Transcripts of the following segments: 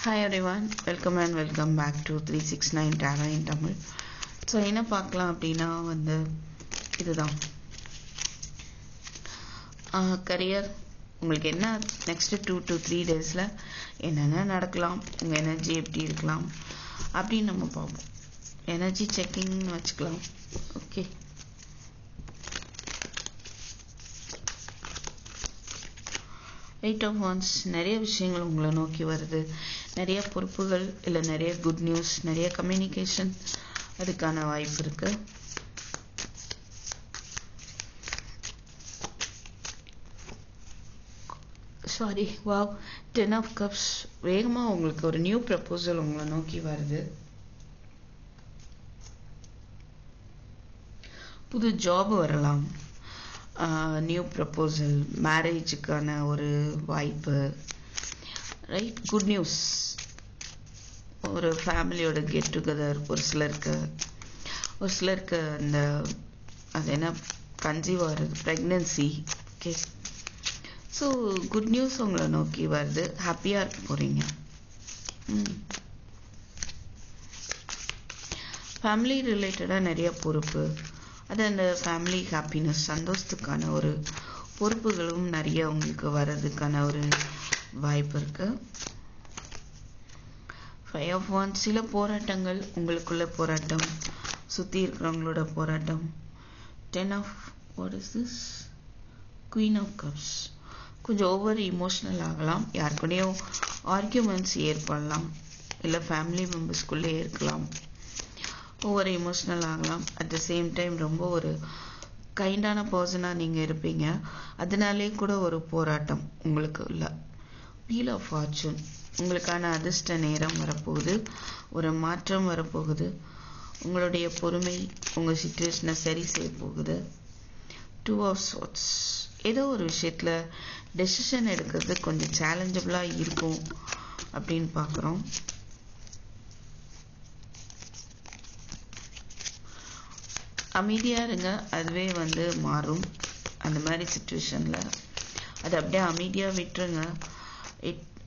Hi everyone, welcome back to 369 Tarot in Tamil. So என்ன பார்க்கலாம் அப்படின்னா இதுதான் கரியர். உங்களுக்கு என்ன நெக்ஸ்ட் 2 to 3 டேஸில் என்னென்ன நடக்கலாம், உங்கள் எனர்ஜி எப்படி இருக்கலாம் அப்படின்னு நம்ம பார்ப்போம். எனர்ஜி செக்கிங்னு வச்சுக்கலாம். Okay, eight of wands. நிறைய விஷயங்கள் உங்களை நோக்கி வருது, நிறைய பொறுப்புகள், இல்லை நிறைய குட் நியூஸ், நிறைய கம்யூனிகேஷன், அதுக்கான வாய்ப்பு இருக்கு. Sorry, wow, 10 of cups. வேகமாக உங்களுக்கு ஒரு நியூ ப்ரப்போசல் உங்களை நோக்கி வருது. புது ஜாப் வரலாம், நியூ ப்ரப்போசல், மேரேஜுக்கான ஒரு வாய்ப்பு, ரைட், குட் நியூஸ், ஒரு ஃபேமிலியோட கெட் டுகெதர். ஒரு சிலருக்கு அந்த அது என்ன கன்சீவ் ஆகிறது, pregnancy. Okay, so good news உங்களை நோக்கி வருது, ஹாப்பியாக இருக்க போகிறீங்க. ஃபேமிலி ரிலேட்டடாக நிறைய பொறுப்பு, அது அந்த ஃபேமிலி ஹாப்பினஸ், சந்தோஷத்துக்கான ஒரு பொறுப்புகளும் நிறைய உங்களுக்கு வர்றதுக்கான ஒரு வாய்ப்பு இருக்கு. 5 ஆஃப் வான்ஸ். சில போராட்டங்கள், உங்களுக்குள்ள போராட்டம், சுற்றி இருக்கிறவங்களோட போராட்டம். 10 of what is this, queen of cups. கொஞ்சம் ஓவர் இமோஷ்னல் ஆகலாம், யாருக்கூடையும் ஆர்கியூமெண்ட்ஸ் ஏற்படலாம், இல்லை ஃபேமிலி மெம்பர்ஸ்குள்ளே இருக்கலாம். ஓவர் இமோஷ்னல் ஆகலாம். அட் த சேம் டைம் ரொம்ப ஒரு கைண்டான பர்சனாக நீங்கள் இருப்பீங்க, அதனாலே கூட ஒரு போராட்டம் உங்களுக்கு இல்லை. Wheel of fortune. உங்களுக்கான அதிர்ஷ்ட நேரம் வரப்போகுது, ஒரு மாற்றம் வரப்போகுது. உங்களுடைய பொறுமை உங்கள் சிச்சுவேஷனை சரி செய்ய போகுது. 2 ஆஃப் ஸ்வார்ட்ஸ். ஏதோ ஒரு விஷயத்தில் டெசிஷன் எடுக்கிறது கொஞ்சம் சேலஞ்சபிளாக இருக்கும் அப்படின்னு பார்க்குறோம். அமைதியாக இருங்க, அதுவே மாறும். அந்த மாதிரி சுச்சுவேஷனில் அது அப்படியே அமைதியாக விட்டுருங்க,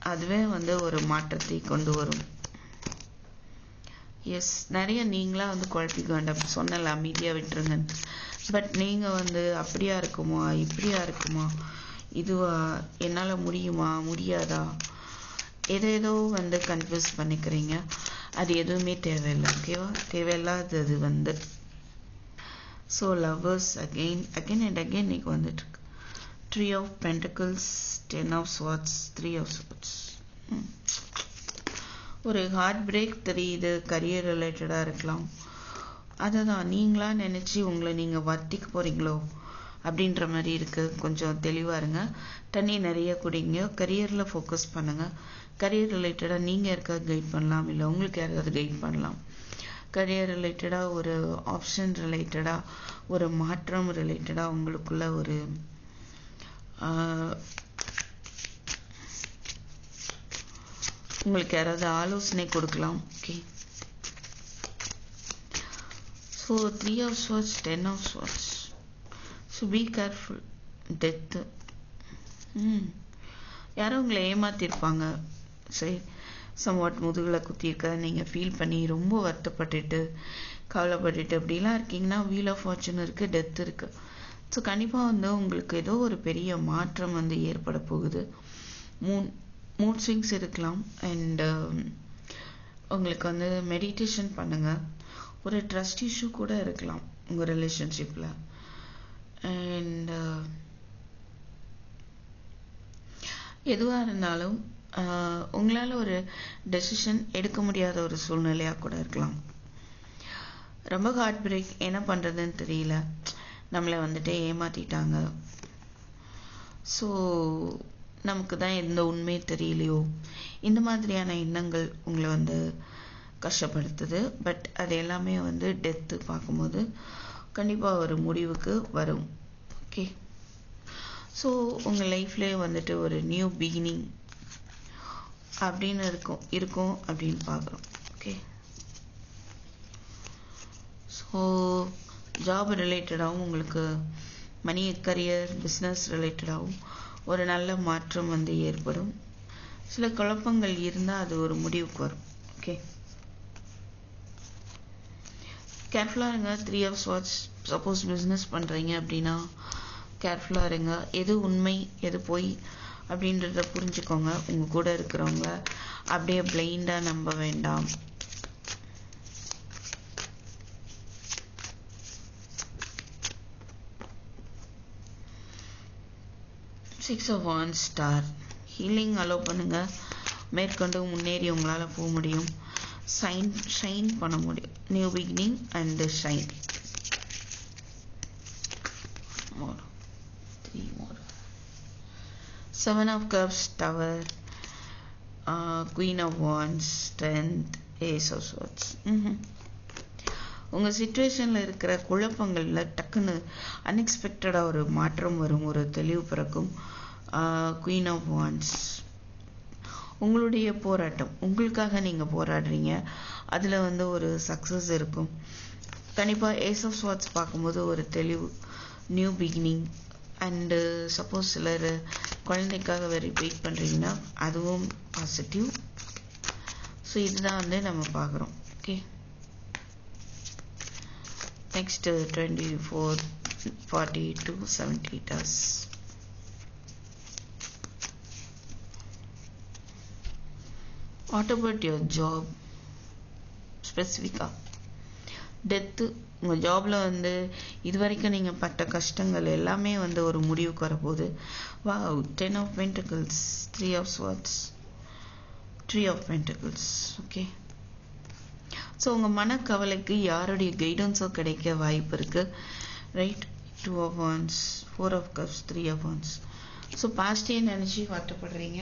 அதுவே ஒரு மாற்றத்தை கொண்டு வரும். எஸ், நிறைய நீங்களாக குழப்பிக்க வேண்டாம். சொன்னல அமைதியாக விட்டுருங்க, பட் நீங்கள் அப்படியா இருக்குமா, இப்படியா இருக்குமா, இதுவா, என்னால் முடியுமா, முடியாதா, ஏதேதோ கன்ஃபியூஸ் பண்ணிக்கிறீங்க. அது எதுவுமே தேவையில்லை. ஓகேவா, தேவையில்லாதது so lovers again and again இன்னைக்கு வந்துட்டுருக்கு. 3 of pentacles, 10 of swords, 3 of swords. ஒரு ஹார்ட் பிரேக் தெரியுது, கரியர் ரிலேட்டடாக இருக்கலாம். அதை தான் நீங்களா நினச்சி உங்களை நீங்கள் வர்த்திக்க போகிறீங்களோ அப்படின்ற மாதிரி இருக்குது. கொஞ்சம் தெளிவாக இருங்க, தண்ணி நிறைய குடிங்க, கரியரில் ஃபோக்கஸ் பண்ணுங்கள். கரியர் ரிலேட்டடாக நீங்கள் யாருக்காவது கைட் பண்ணலாம், இல்லை உங்களுக்கு யாராவது கைட் பண்ணலாம். கரியர் ரிலேட்டடாக, ஒரு ஆப்ஷன் ரிலேட்டடாக, ஒரு மாற்றம் ரிலேட்டடாக உங்களுக்குள்ள ஒரு உங்களுக்கு யாராவது ஆலோசனை கொடுக்கலாம். Okay, so 3 of swords, 10 of swords. So be careful. Death. யாரும் உங்களை ஏமாத்திருப்பாங்க, சரி, சம்வாட் முதுகில் குத்திருக்க நீங்கள் ஃபீல் பண்ணி ரொம்ப வருத்தப்பட்டுட்டு கவலைப்பட்டுட்டு அப்படிலாம் இருக்கீங்கன்னா, வீல் ஆஃப் ஃபார்ச்சூன் இருக்குது, டெத் இருக்குது. ஸோ கண்டிப்பாக உங்களுக்கு ஏதோ ஒரு பெரிய மாற்றம் ஏற்பட போகுது. மூட் ஸ்விங்ஸ் இருக்கலாம். அண்ட் உங்களுக்கு மெடிடேஷன் பண்ணுங்கள். ஒரு ட்ரஸ்ட் இஷ்யூ கூட இருக்கலாம் உங்கள் ரிலேஷன்ஷிப்பில். அண்ட் எதுவாக இருந்தாலும் உங்களால் ஒரு டெசிஷன் எடுக்க முடியாத ஒரு சூழ்நிலையாக கூட இருக்கலாம். ரொம்ப ஹார்ட் பிரேக், என்ன பண்ணுறதுன்னு தெரியல, நம்மளை ஏமாற்றிட்டாங்க, ஸோ நமக்கு தான் எந்த உண்மை தெரியலையோ, இந்த மாதிரியான எண்ணங்கள் உங்களை கஷ்டப்படுத்துது. பட் அது எல்லாமே டெத்து பார்க்கும்போது கண்டிப்பாக ஒரு முடிவுக்கு வரும். ஓகே, ஸோ உங்கள் லைஃப்லேயே ஒரு நியூ பிகினிங் அப்படின்னு இருக்கும் அப்படின்னு பார்க்குறோம். ஓகே, ஸோ ஜாப் ரிலேட்டடாகவும் உங்களுக்கு மணி, கரியர், பிஸ்னஸ் ரிலேட்டடாகவும் ஒரு நல்ல மாற்றம் ஏற்படும். சில குழப்பங்கள் இருந்தால் அது ஒரு முடிவுக்கு வரும். ஓகே, கேர்ஃபுல்லாக இருங்க. 3 of Swords. சப்போஸ் பிஸ்னஸ் பண்ணுறீங்க அப்படின்னா கேர்ஃபுல்லாக இருங்க. எது உண்மை எது பொய் அப்படின்றத புரிஞ்சுக்கோங்க. உங்கள் கூட இருக்கிறவங்க அப்படியே பிளைண்டாக நம்ப வேண்டாம். Six of Wands Star. Healing allow பண்ணுங்க. மேற்கொண்டு முன்னேறி உங்களால் போக முடியும். ஷைன் பண்ண முடியும். New beginning and shine. more 3 more. 7 of Cups Tower. Queen of Wands Strength. Ace of Swords. உங்கள் சிச்சுவேஷனில் இருக்கிற குழப்பங்களில் டக்குன்னு அன்எக்ஸ்பெக்டடாக ஒரு மாற்றம் வரும், ஒரு தெளிவு பிறக்கும். Queen of wands. உங்களுடைய போராட்டம், உங்களுக்காக நீங்கள் போராடுறீங்க, அதில் ஒரு சக்ஸஸ் இருக்கும். கண்டிப்பாக ஏஸ் ஆஃப் ஸ்வாட்ஸ் பார்க்கும்போது ஒரு தெளிவு, நியூ பிகினிங். அண்டு சப்போஸ் சிலர் குழந்தைக்காக வெயிட் பண்ணுறீங்கன்னா அதுவும் பாசிட்டிவ். ஸோ இதுதான் நம்ம பார்க்குறோம். Okay, next 24, 42, 70 does. What about your job? ஸ்பெசிஃபிக்காக டெத்து. உங்கள் ஜாபில் இது வரைக்கும் நீங்கள் பட்ட கஷ்டங்கள் எல்லாமே ஒரு முடிவுக்கு வரப்போகுது. Wow, 10 of Pentacles, 3 of Swords, 3 of Pentacles. Okay, so உங்கள் மனக்கவலைக்கு யாருடைய கைடன்ஸோ கிடைக்க வாய்ப்பு இருக்குது. Right, 2 of Wands, 4 of Cups, 3 of Wands. So paste நினச்சி வருத்தப்படுறீங்க.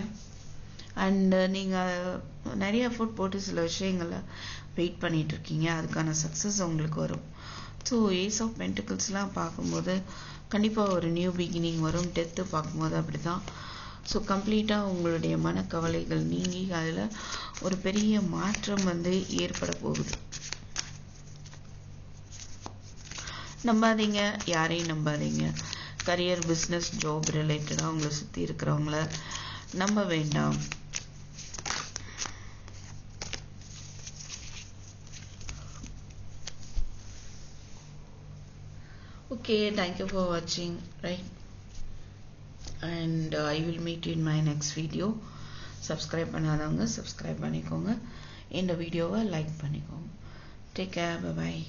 அண்டு நீங்கள் நிறைய எஃபோர்ட் போட்டு சில விஷயங்களை வெயிட் பண்ணிகிட்ருக்கீங்க, அதுக்கான சக்ஸஸ் உங்களுக்கு வரும். ஸோ ஏஸ் ஆஃப் பென்டிகிள்ஸ்லாம் பார்க்கும்போது கண்டிப்பாக ஒரு நியூ பிகினிங் வரும். டெத்து பார்க்கும்போது அப்படி தான். ஸோ கம்ப்ளீட்டாக உங்களுடைய மனக்கவலைகள் நீங்கி அதில் ஒரு பெரிய மாற்றம் ஏற்பட போகுது. நம்பாதீங்க, யாரையும் நம்பாதீங்க. கரியர், பிஸ்னஸ், ஜாப் ரிலேட்டடாக உங்களை சுற்றி இருக்கிறவங்கள நம்ப வேண்டாம். Okay, thank you for watching, right? And I will meet you in my next video. Subscribe பண்ணாதவங்க subscribe பண்ணிக்கோங்க. இந்த வீடியோவை லைக் பண்ணிக்கோங்க. Take care, bye bye.